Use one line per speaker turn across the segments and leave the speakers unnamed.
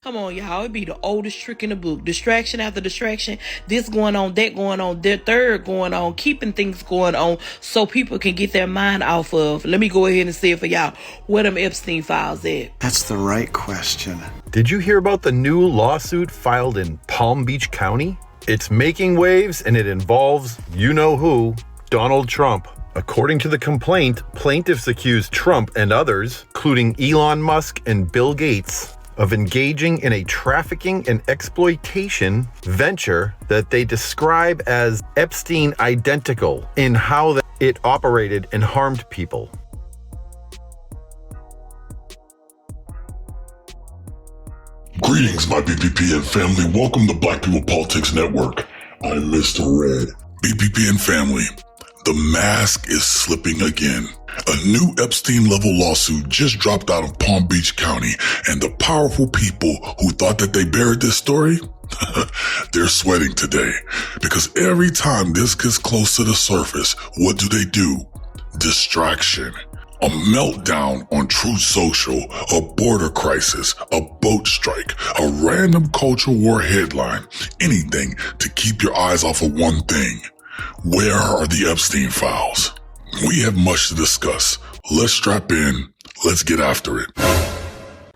Come on, y'all. It be the oldest trick in the book. Distraction after distraction. This going on, that going on, that third going on. Keeping things going on so people can get their mind off of. Let me go ahead and say it for y'all. Where them Epstein files at?
That's the right question.
Did you hear about the new lawsuit filed in Palm Beach County? It's making waves and it involves you-know-who, Donald Trump. According to the complaint, plaintiffs accuse Trump and others, including Elon Musk and Bill Gates, of engaging in a trafficking and exploitation venture that they describe as Epstein-identical in how it operated and harmed people.
Greetings, my BPPN family. Welcome to Black People Politics Network. I'm Mr. Red. BPPN family, the mask is slipping again. A new Epstein-Level lawsuit just dropped out of Palm Beach County, and the powerful people who thought that they buried this story, they're sweating today. Because every time this gets close to the surface, what do? Distraction. A meltdown on Truth Social, a border crisis, a boat strike, a random culture war headline, anything to keep your eyes off of one thing. Where are the Epstein files? We have much to discuss. Let's strap in. Let's get after it.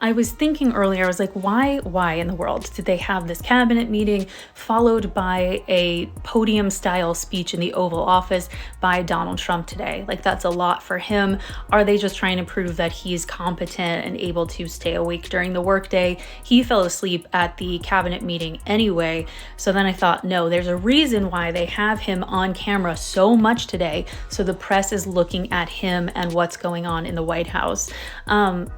I was thinking earlier, I was like, why in the world did they have this cabinet meeting followed by a podium style speech in the Oval Office by Donald Trump today? Like, that's a lot for him. Are they just trying to prove that he's competent and able to stay awake during the workday? He fell asleep at the cabinet meeting anyway. So then I thought, no, there's a reason why they have him on camera so much today. So the press is looking at him and what's going on in the White House.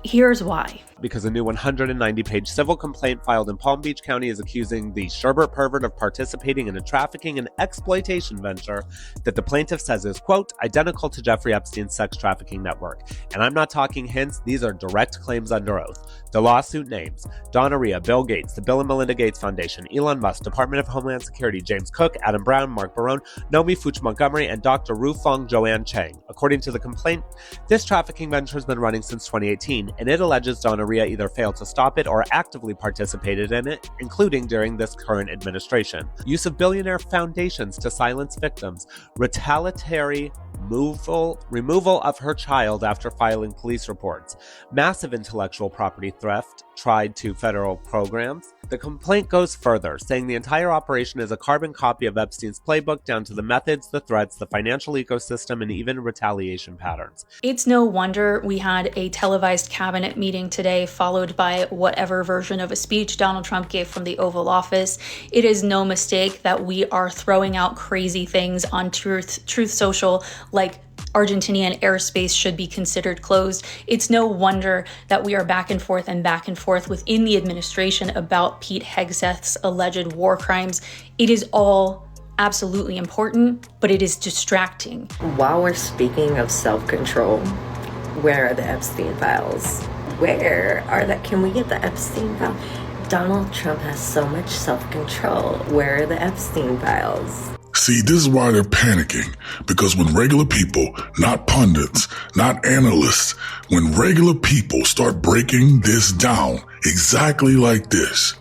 Here's why.
Because a new 190-page civil complaint filed in Palm Beach County is accusing the Sherbert pervert of participating in a trafficking and exploitation venture that the plaintiff says is, quote, identical to Jeffrey Epstein's sex trafficking network. And I'm not talking hints, these are direct claims under oath. The lawsuit names Donna Rhea, Bill Gates, the Bill and Melinda Gates Foundation, Elon Musk, Department of Homeland Security, James Cook, Adam Brown, Mark Barone, Nomi Fuch Montgomery, and Dr. Ru Fong Joanne Chang. According to the complaint, this trafficking venture has been running since 2018, and it alleges Donna Rhea either failed to stop it or actively participated in it, including during this current administration. Use of billionaire foundations to silence victims, retaliatory removal of her child after filing police reports, massive intellectual property theft tied to federal programs. The complaint goes further, saying the entire operation is a carbon copy of Epstein's playbook down to the methods, the threats, the financial ecosystem, and even retaliation patterns.
It's no wonder we had a televised cabinet meeting today, followed by whatever version of a speech Donald Trump gave from the Oval Office. It is no mistake that we are throwing out crazy things on Truth Social, like Argentinian airspace should be considered closed. It's no wonder that we are back and forth within the administration about Pete Hegseth's alleged war crimes. It is all absolutely important, but it is distracting.
While we're speaking of self-control, where are the Epstein files? Where are the, can we get the Epstein files? Donald Trump has so much self-control. Where are the Epstein files?
See, this is why they're panicking. Because when regular people, not pundits, not analysts, when regular people start breaking this down exactly like this,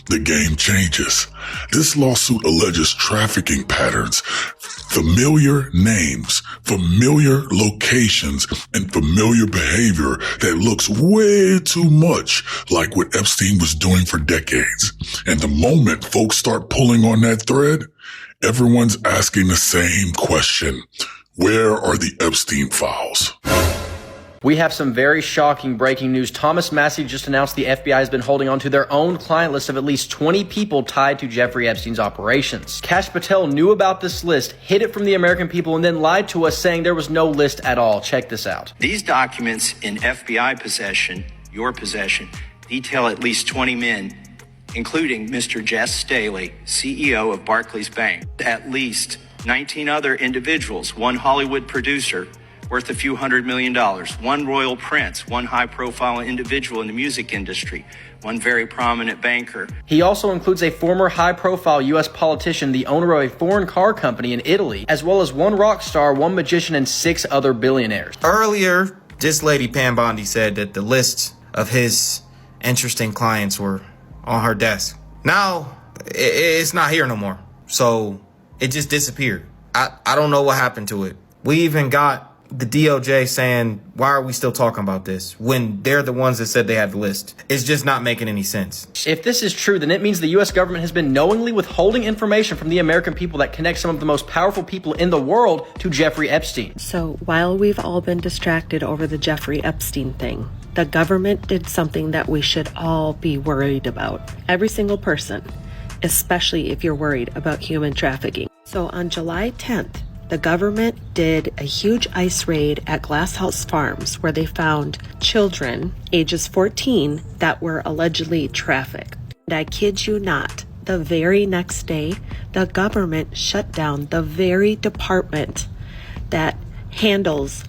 the game changes. This lawsuit alleges trafficking patterns, familiar names, familiar locations, and familiar behavior that looks way too much like what Epstein was doing for decades. And the moment folks start pulling on that thread, everyone's asking the same question. Where are the Epstein files?
We have some very shocking breaking news. Thomas Massie just announced the FBI has been holding on to their own client list of at least 20 people tied to Jeffrey Epstein's operations. Kash Patel knew about this list, hid it from the American people, and then lied to us saying there was no list at all. Check this out.
These documents in FBI possession, your possession, detail at least 20 men, including Mr. Jess Staley, CEO of Barclays Bank, at least 19 other individuals, one Hollywood producer worth a few $100 million, one royal prince, one high-profile individual in the music industry, one very prominent banker.
He also includes a former high-profile U.S. politician, the owner of a foreign car company in Italy, as well as one rock star, one magician, and 6 other billionaires.
Earlier, this lady Pam Bondi said that the list of his
interesting clients were on her desk. Now, it's not here no more. So it just disappeared. I don't know what happened to it. We even got the DOJ saying, why are we still talking about this when they're the ones that said they had the list? It's just not making any sense.
If this is true, then it means the U.S. government has been knowingly withholding information from the American people that connect some of the most powerful people in the world to Jeffrey Epstein.
So while we've all been distracted over the Jeffrey Epstein thing, the government did something that we should all be worried about. Every single person, especially if you're worried about human trafficking. So on July 10th, the government did a huge ICE raid at Glass House Farms where they found children ages 14 that were allegedly trafficked. And I kid you not, the very next day, the government shut down the very department that handles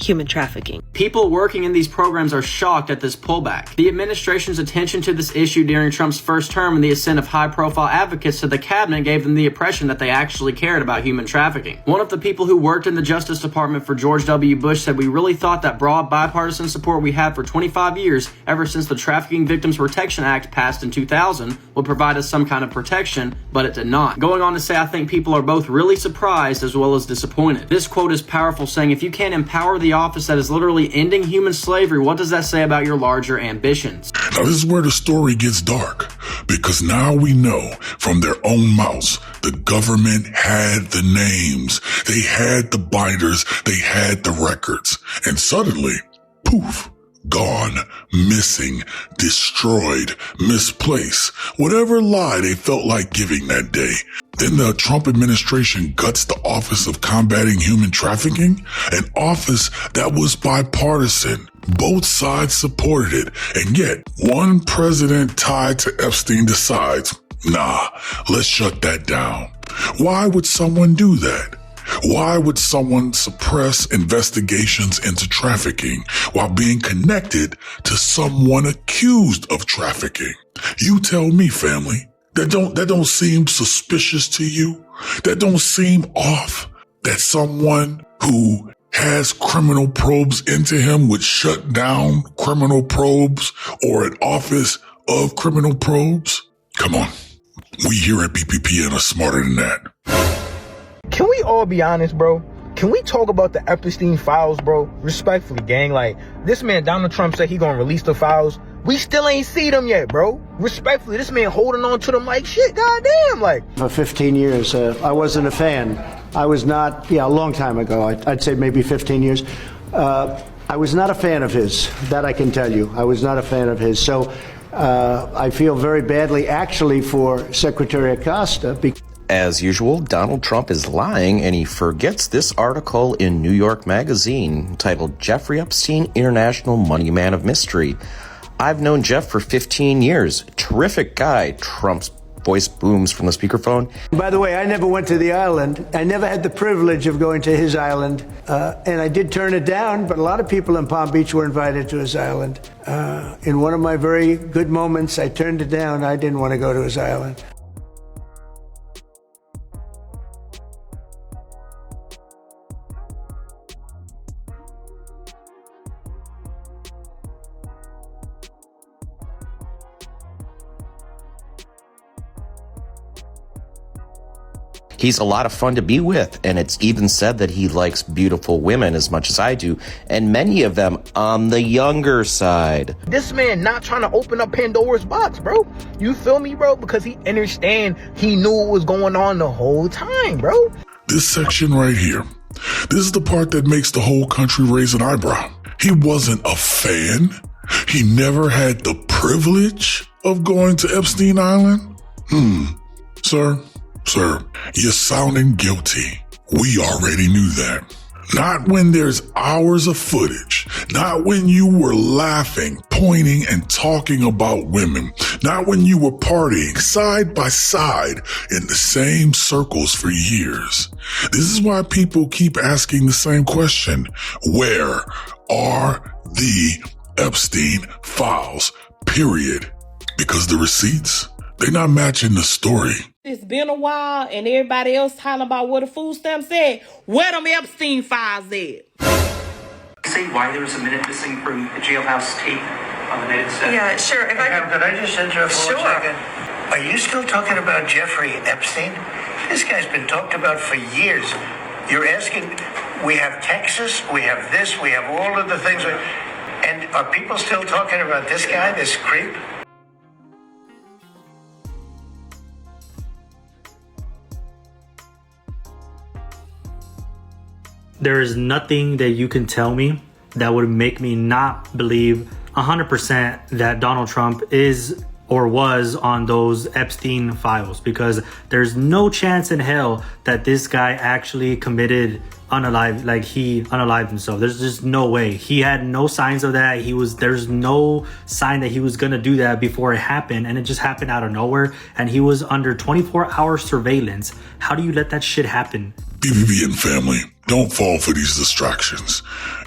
human trafficking.
People working in these programs are shocked at this pullback. The administration's attention to this issue during Trump's first term and the ascent of high-profile advocates to the cabinet gave them the impression that they actually cared about human trafficking. One of the people who worked in the Justice Department for George W. Bush said, "We really thought that broad bipartisan support we had for 25 years, ever since the Trafficking Victims Protection Act passed in 2000, would provide us some kind of protection, but it did not." Going on to say, "I think people are both really surprised as well as disappointed." This quote is powerful, saying, if you can't empower the office that is literally ending human slavery, what does that say about your larger ambitions?
Now, this is where the story gets dark, because now we know from their own mouths the government had the names, they had the binders, they had the records, and suddenly, poof, gone, missing, destroyed, misplaced, whatever lie they felt like giving that day. Then the Trump administration guts the Office of Combating Human Trafficking, an office that was bipartisan. Both sides supported it, and yet one president tied to Epstein decides, nah, let's shut that down. Why would someone do that? Why would someone suppress investigations into trafficking while being connected to someone accused of trafficking? You tell me, family. That don't seem suspicious to you? That don't seem off? That someone who has criminal probes into him would shut down criminal probes or an office of criminal probes? Come on. We here at BPPN are smarter than that.
Can we all be honest, bro? Can we talk about the Epstein files, bro? Respectfully, gang. Like, this man, Donald Trump, said he gonna release the files. We still ain't see them yet, bro. Respectfully, this man holding on to them like shit, goddamn. Like,
for 15 years, I wasn't a fan. I was not, a long time ago. I'd say maybe 15 years. I was not a fan of his. That I can tell you. I was not a fan of his. So I feel very badly, actually, for Secretary Acosta.
As usual, Donald Trump is lying, and he forgets this article in New York Magazine titled Jeffrey Epstein, International Money Man of Mystery. I've known Jeff for 15 years. Terrific guy. Trump's voice booms from the speakerphone.
By the way, I never went to the island. I never had the privilege of going to his island. And I did turn it down, but a lot of people in Palm Beach were invited to his island. In one of my very good moments, I turned it down. I didn't want to go to his island.
He's a lot of fun to be with, and it's even said that he likes beautiful women as much as I do, and many of them on the younger side.
This man not trying to open up Pandora's box, bro. You feel me, bro? Because he understand, he knew what was going on the whole time, bro.
This section right here, this is the part that makes the whole country raise an eyebrow. He wasn't a fan. He never had the privilege of going to Epstein Island. Sir, you're sounding guilty. We already knew that. Not when there's hours of footage. Not when you were laughing, pointing, and talking about women. Not when you were partying side by side in the same circles for years. This is why people keep asking the same question. Where are the Epstein files? Period. Because the receipts, they're not matching the story.
It's been a while, and everybody else talking about what the food stamp said. Where them Epstein files at?
Say why there was a minute missing from the jailhouse tape
Yeah, sure. If
Could I just interrupt for
Sure.
1 second? Are you still talking about Jeffrey Epstein? This guy's been talked about for years. You're asking, we have Texas, we have this, we have all of the things. And are people still talking about this guy, this creep?
There is nothing that you can tell me that would make me not believe 100% that Donald Trump is or was on those Epstein files, because there's no chance in hell that this guy actually committed he unalived himself. There's just no way. He had no signs of that. There's no sign that he was gonna do that before it happened, and it just happened out of nowhere, and he was under 24-hour surveillance. How do you let that shit happen?
BBB and family, don't fall for these distractions.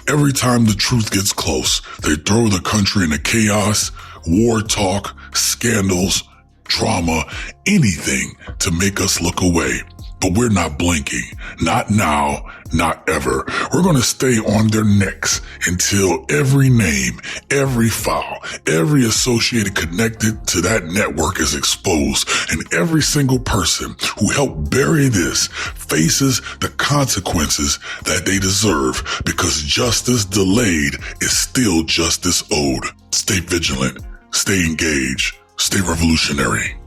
Every time the truth gets close, they throw the country into chaos, war talk, scandals, drama, anything to make us look away. But we're not blinking. Not now, not ever. We're going to stay on their necks until every name, every file, every associated connected to that network is exposed, and every single person who helped bury this faces the consequences that they deserve, because justice delayed is still justice owed. Stay vigilant, stay engaged, stay revolutionary.